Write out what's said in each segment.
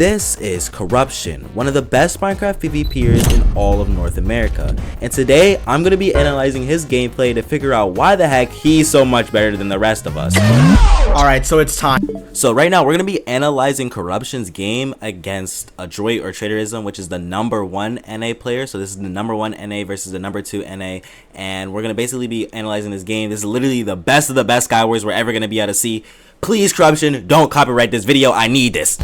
This is Corruptnnn, one of the best Minecraft PvPers in all of North America, and today I'm going to be analyzing his gameplay to figure out why the heck he's so much better than the rest of us. Alright, so it's time. So right now we're going to be analyzing Corruptnn's game against Adroit or Traitorism, which is the #1 NA player. So this is the #1 NA versus the #2 NA, and we're going to basically be analyzing this game. This is literally the best of the best skywars we're ever going to be able to see. Please, Corruptnnn, don't copyright this video. I need this.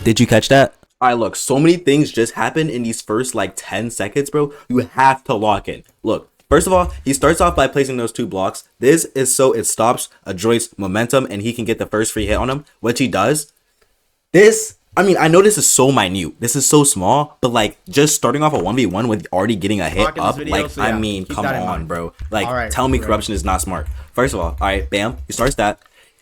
Did you catch that? Alright, look, so many things just happened in these first like 10 seconds, bro. You have to lock in. Look, first of all, he starts off by placing those 2 blocks. This is so it stops Adroit's momentum and he can get the first free hit on him, which he does. I know this is so minute. This is so small, but like just starting off a 1v1 with already getting a hit up, video, like, so yeah, come on, bro. Like, right, tell me Corruptnnn is not smart. First of all, alright, bam, he starts that.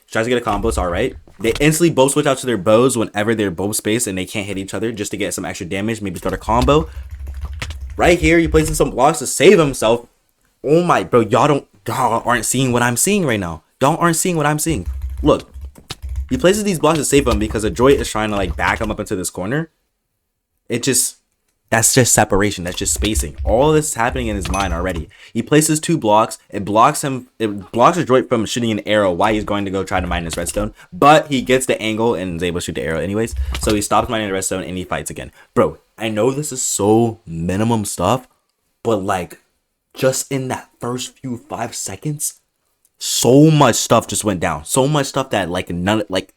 Tries to get a combo, it's alright. They instantly both switch out to their bows whenever they're both spaced and they can't hit each other just to get some extra damage, maybe start a combo. Right here, he places some blocks to save himself. Oh my, bro, y'all aren't seeing what I'm seeing right now. Y'all aren't seeing what I'm seeing. Look, he places these blocks to save him because Adroit is trying to like back him up into this corner. That's just separation. That's just spacing. All this is happening in his mind already. He places 2 blocks. It blocks Adroit from shooting an arrow while he's going to go try to mine his redstone. But he gets the angle and is able to shoot the arrow anyways. So he stops mining the redstone and he fights again. Bro, I know this is so minimum stuff, but like just in that first few 5 seconds, so much stuff just went down. So much stuff that like none like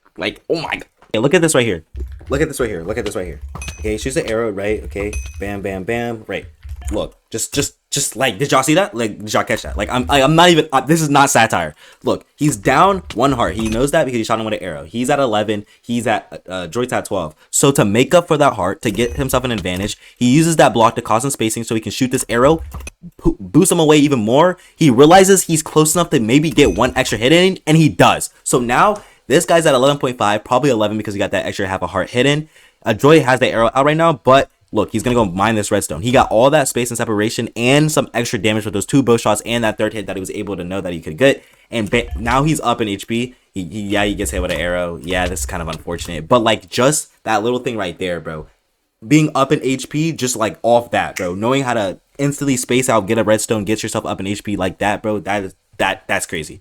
oh my god. Okay, look at this right here. Look at this right here. Look at this right here. Okay, shoots the arrow, right? Okay, bam, bam, bam. Right. Look, just like, did y'all see that? Like, did y'all catch that? Like, I'm not even. This is not satire. Look, he's down 1 heart. He knows that because he shot him with an arrow. He's at 11. He's at Droid's at 12. So to make up for that heart, to get himself an advantage, he uses that block to cause some spacing so he can shoot this arrow, boost him away even more. He realizes he's close enough to maybe get 1 extra hit in, and he does. So now this guy's at 11.5, probably 11 because he got that extra half a heart hidden. Adroit has the arrow out right now, but look, he's going to go mine this redstone. He got all that space and separation and some extra damage with those 2 bow shots and that 3rd hit that he was able to know that he could get. And now he's up in HP. He gets hit with an arrow. Yeah, this is kind of unfortunate. But like just that little thing right there, bro. Being up in HP, just like off that, bro. Knowing how to instantly space out, get a redstone, get yourself up in HP like that, bro. That's crazy.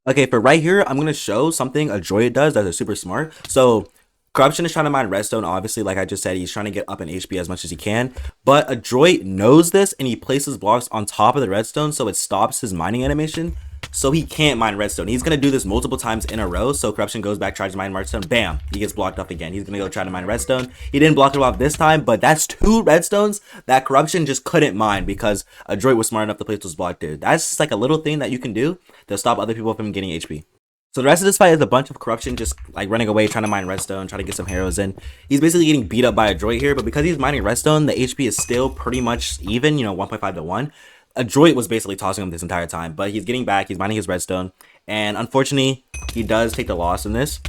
Okay, for right here, I'm going to show something Adroit does that is super smart. So Corruptnnn is trying to mine redstone, obviously, like I just said, he's trying to get up in HP as much as he can. But Adroit knows this and he places blocks on top of the redstone so it stops his mining animation. So he can't mine redstone. He's going to do this multiple times in a row. So Corruptnnn goes back, tries to mine redstone. Bam, he gets blocked up again. He's going to go try to mine redstone. He didn't block it off this time, but that's 2 redstones that Corruptnnn just couldn't mine because Adroit was smart enough to place those blocks there. That's just like a little thing that you can do to stop other people from getting HP. So the rest of this fight is a bunch of Corruptnnn just like running away, trying to mine redstone, trying to get some heroes in. He's basically getting beat up by Adroit here, but because he's mining redstone, the HP is still pretty much even, 1.5 to 1. Adroit was basically tossing him this entire time, but he's getting back, he's mining his redstone, and unfortunately, he does take the loss in this.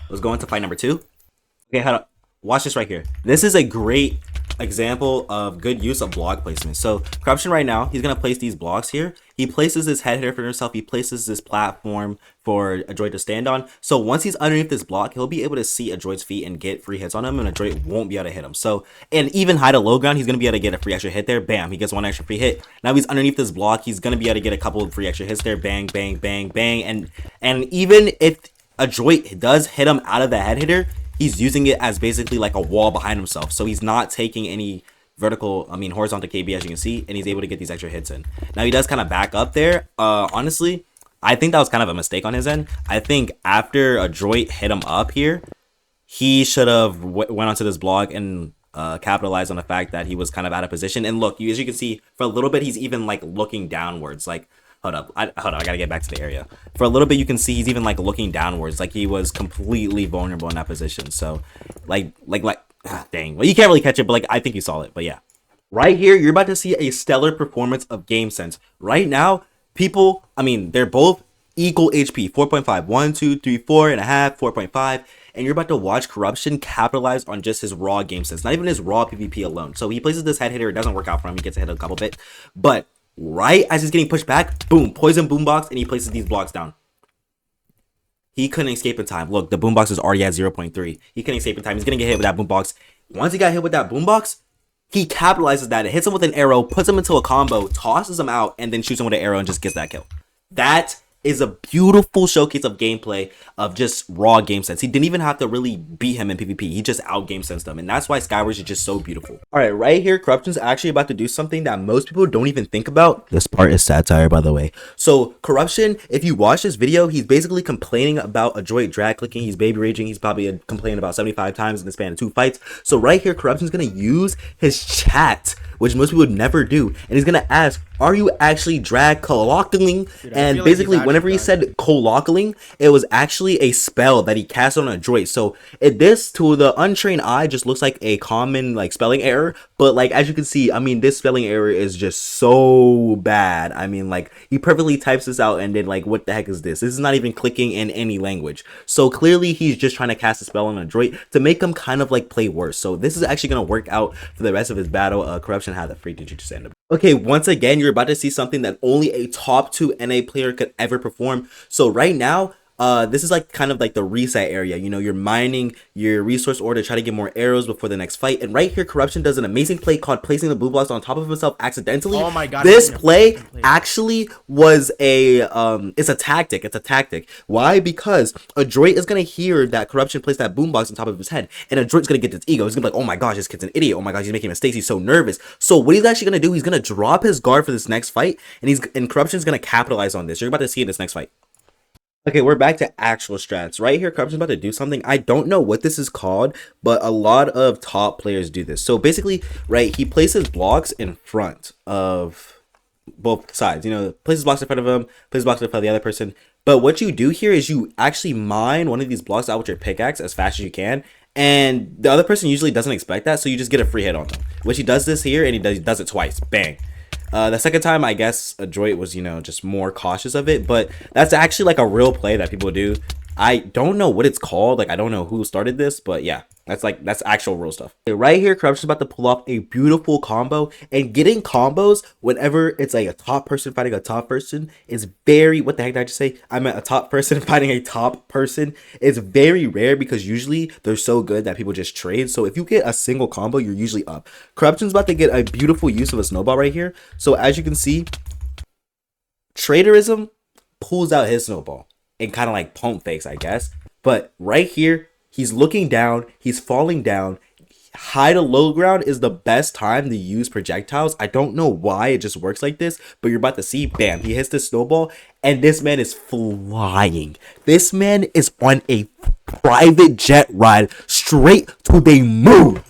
Let's go into fight number 2. Okay, hold on. Watch this right here. This is a great example of good use of block placement. So Corruptnnn right now, he's going to place these blocks here. He places this head hitter for himself. He places this platform for Adroit to stand on. So once he's underneath this block, he'll be able to see Adroit's feet and get free hits on him, and Adroit won't be able to hit him. So, and even high to low ground, he's going to be able to get a free extra hit there. Bam, he gets 1 extra free hit. Now he's underneath this block. He's going to be able to get a couple of free extra hits there. Bang, bang, bang, bang. And even if Adroit does hit him out of the head hitter, he's using it as basically like a wall behind himself. So he's not taking any horizontal KB, as you can see, and he's able to get these extra hits in. Now he does kind of back up there. Honestly, I think that was kind of a mistake on his end. I think after Adroit hit him up here, he should have went onto this block and capitalized on the fact that he was kind of out of position. And look, as you can see, for a little bit, he's even like looking downwards. Like, hold up, I gotta get back to the area. For a little bit, you can see he's even like looking downwards, like he was completely vulnerable in that position. So, dang. Well, you can't really catch it, but like I think you saw it. But yeah, right here, you're about to see a stellar performance of game sense. Right now, people, they're both equal HP, 4.5, 1, 2, 3, 4.5, 4.5, and you're about to watch Corruptnnn capitalize on just his raw game sense, not even his raw PvP alone. So he places this head hitter, it doesn't work out for him, he gets a hit a couple bit, but right as he's getting pushed back, boom, poison boombox, and he places these blocks down. He couldn't escape in time. Look, the boombox is already at 0.3. He couldn't escape in time. He's gonna get hit with that boombox. Once he got hit with that boombox, he capitalizes that. It hits him with an arrow, puts him into a combo, tosses him out, and then shoots him with an arrow and just gets that kill. That is a beautiful showcase of gameplay of just raw game sense. He didn't even have to really beat him in PvP. He just out game sensed them, and that's why Skywars is just so beautiful. All right, right here, Corruptnn's actually about to do something that most people don't even think about. This part is satire, by the way. So Corruptnn, if you watch this video, he's basically complaining about Adroit drag clicking. He's baby raging. He's probably complaining about 75 times in the span of 2 fights. So right here, Corruptnn's gonna use his chat, which most people would never do, and he's gonna ask, are you actually drag colloquialing? And basically, whenever he said colloquialing, it was actually a spell that he cast on a droid. So this, to the untrained eye, just looks like a common like spelling error. But like as you can see, I mean, this spelling error is just so bad. I mean, like he perfectly types this out, and then like, what the heck is this? This is not even clicking in any language. So clearly, he's just trying to cast a spell on a droid to make him kind of like play worse. So this is actually gonna work out for the rest of his battle. Corruptnn, how the freak did you just end up? Okay, once again, you're about to see something that only a top 2 NA player could ever perform. So right now, this is like kind of like the reset area. You know, you're mining your resource ore to try to get more arrows before the next fight. And right here, Corruptnn does an amazing play called placing the blue blocks on top of himself accidentally. Oh my god. This play actually was a it's a tactic. It's a tactic. Why? Because Adroit is gonna hear that Corruptnn placed that boombox on top of his head, and Adroit's gonna get this ego. He's gonna be like, oh my gosh, this kid's an idiot. Oh my gosh, he's making mistakes. He's so nervous. So what he's actually gonna do, he's gonna drop his guard for this next fight, and Corruptnn's gonna capitalize on this. You're about to see in this next fight. Okay, we're back to actual strats. Right here, Corruptnn's about to do something. I don't know what this is called, but a lot of top players do this. So basically, right, he places blocks in front of both sides. You know, places blocks in front of him, places blocks in front of the other person. But what you do here is you actually mine one of these blocks out with your pickaxe as fast as you can. And the other person usually doesn't expect that, so you just get a free hit on them. Which he does this here, and he does it twice. Bang. The second time, I guess Adroit was, you know, just more cautious of it, but that's actually like a real play that people do. I don't know what it's called. Like, I don't know who started this, but yeah, that's actual real stuff. Okay, right here, Corruptnn's about to pull off a beautiful combo, and getting combos whenever it's like a top person fighting a top person is very, what the heck did I just say? I meant a top person fighting a top person. It's very rare because usually they're so good that people just trade. So if you get a single combo, you're usually up. Corruptnn's about to get a beautiful use of a snowball right here. So as you can see, Traitorism pulls out his snowball and kind of like pump fakes, I guess. But right here, he's looking down, he's falling down. High to low ground is the best time to use projectiles. I don't know why it just works like this, but you're about to see, bam, he hits the snowball, and this man is flying. This man is on a private jet ride straight to the moon.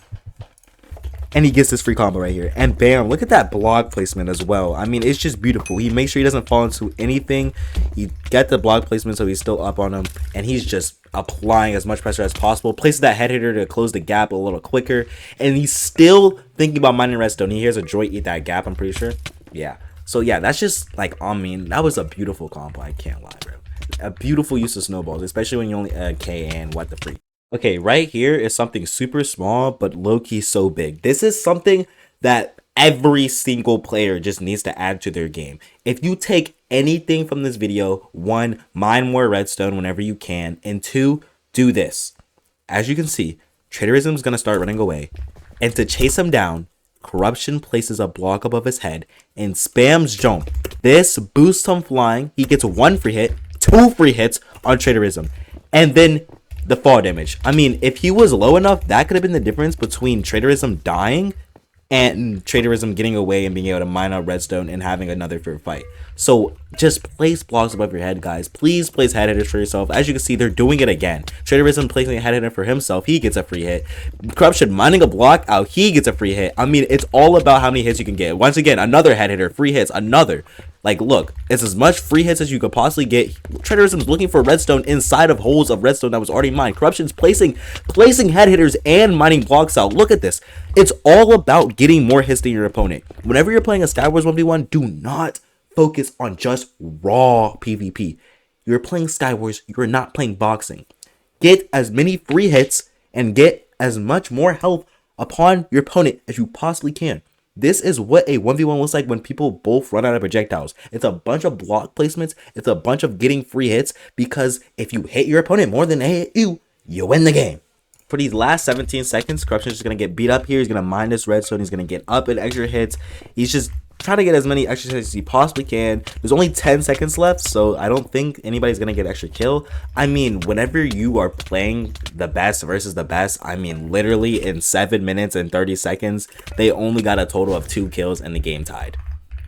And he gets this free combo right here. And bam, look at that block placement as well. I mean, it's just beautiful. He makes sure he doesn't fall into anything. He got the block placement so he's still up on him. And he's just applying as much pressure as possible. Places that head hitter to close the gap a little quicker. And he's still thinking about mining redstone. He hears a droid eat that gap, I'm pretty sure. Yeah. So yeah, that's just like, I mean, that was a beautiful combo. I can't lie, bro. A beautiful use of snowballs, especially when you only K and what the freak. Okay, right here is something super small, but low-key so big. This is something that every single player just needs to add to their game. If you take anything from this video, 1, mine more redstone whenever you can, and 2, do this. As you can see, Traitorism is going to start running away, and to chase him down, Corruptnn places a block above his head and spams jump. This boosts him flying. He gets 1 free hit, 2 free hits on Traitorism, and then the fall damage. I mean, if he was low enough, that could have been the difference between Traitorism dying and Traitorism getting away and being able to mine out redstone and having another fair fight. So just place blocks above your head, guys. Please place head hitters for yourself. As you can see, they're doing it again. Traitorism placing a head hitter for himself, he gets a free hit. Corruptnn mining a block out, he gets a free hit. I mean, it's all about how many hits you can get. Once again, another head hitter, free hits, another. Like, look, it's as much free hits as you could possibly get. Traitorism's looking for redstone inside of holes of redstone that was already mined. Corruptnn's placing head hitters and mining blocks out. Look at this. It's all about getting more hits than your opponent. Whenever you're playing a Skywars 1v1, do not focus on just raw PvP. You're playing Skywars, you're not playing boxing. Get as many free hits and get as much more health upon your opponent as you possibly can. This is what a 1v1 looks like when people both run out of projectiles. It's a bunch of block placements. It's a bunch of getting free hits, because if you hit your opponent more than they hit you, you win the game. For these last 17 seconds, Corruptnnn is just going to get beat up here. He's going to mine this redstone. He's going to get up in extra hits. He's just trying to get as many extra hits as he possibly can. There's only 10 seconds left, so I don't think anybody's going to get extra kill. I mean, whenever you are playing the best versus the best, I mean, literally in 7 minutes and 30 seconds, they only got a total of 2 kills and the game tied.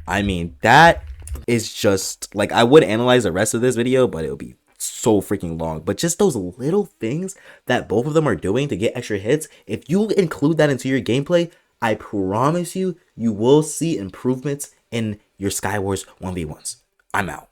I mean, that is just, like, I would analyze the rest of this video, but it would be so freaking long. But just those little things that both of them are doing to get extra hits, if you include that into your gameplay, I promise you, you will see improvements in your Skywars 1v1s. I'm out.